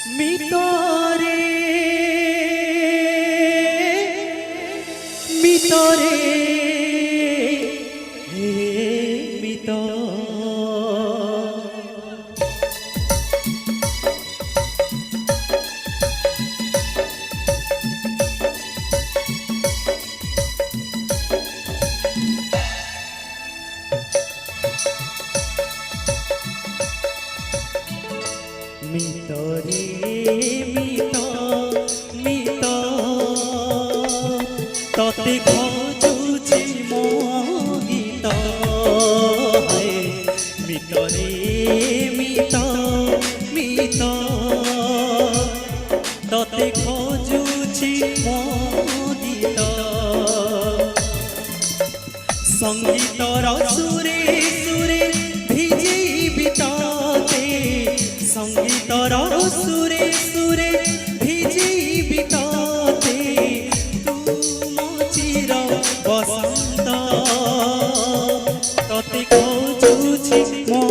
মিতরে মিতরে মিত মিতরে মিত মিত ততে খোঁজুছি মো গীত মিতরে মিত মিত ততে খোঁজুছি মো গীত সঙ্গীতর সুরে সুরে ভিজিবি ততে সঙ্গীতর সুরে সুরে ভিজিবি ততে তুম চির বসন্ত ততে খোঁজুছি মো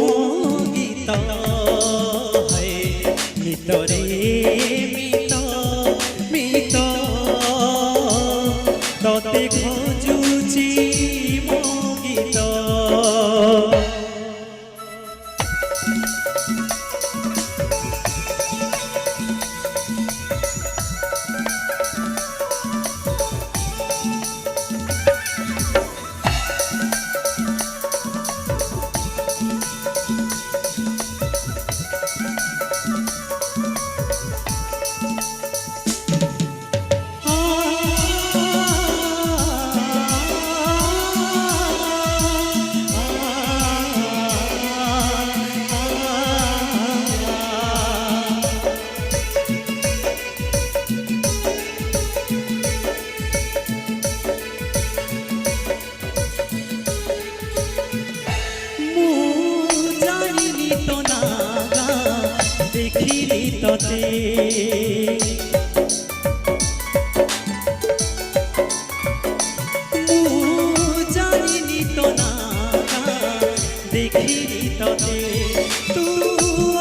গীত মিতরে মিত মিত ততে খোঁজুছি মো গীত দেখিলি ততে জানিনি তো না দেখিলি ততে তু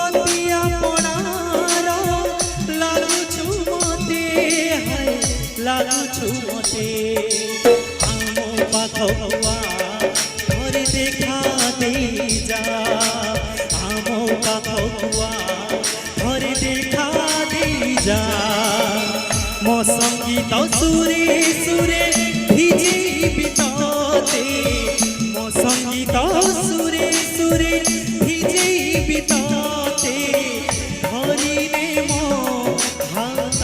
অতি আপনার লাগুছু মতে লাগুছু মতে আম পাখুয়া ঘরে দেখা দেই যা আম পাখুয়া ঘরে দেখা দেই যা মো সঙ্গীত সুরে সুরে ভিজিবি ততে মো সঙ্গীত সুরে সুরে ভিজিবি ততে ধরিলে মো হাত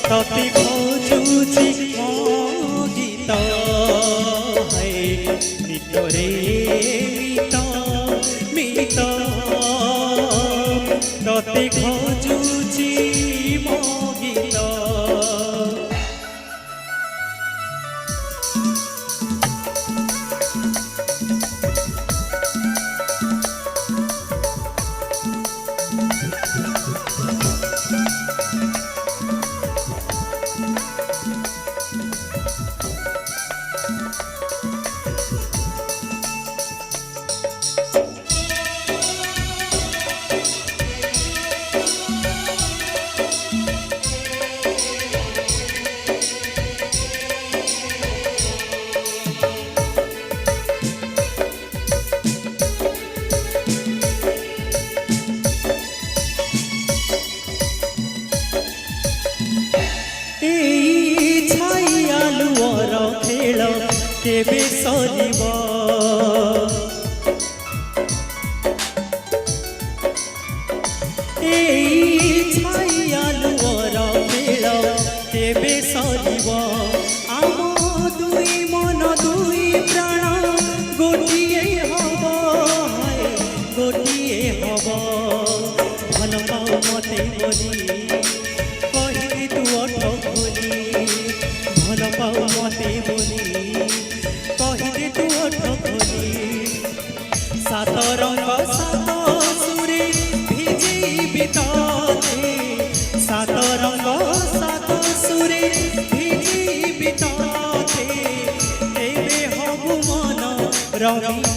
ততে খোঁজুছি মো গীত মিতরে মিত মিত ততে খোঁজুছি মো গীত কেবে সরিব এই ছাইয়ালুর মেল কেবে সরিব আম দুই মন দুই প্রাণ গোটিয়ে হব গোটিয়ে হব ভাল পাও মতে বলি কহিলি তু অঠ খোলি ভাল পাও মতে বলি কহিলি তু অঠ খোলি সাত রঙ সাত সুরে ভিজিবি ততে সাত রঙ সাত সুরে ভিজিবি ততে কেবে হবু মন রঙিন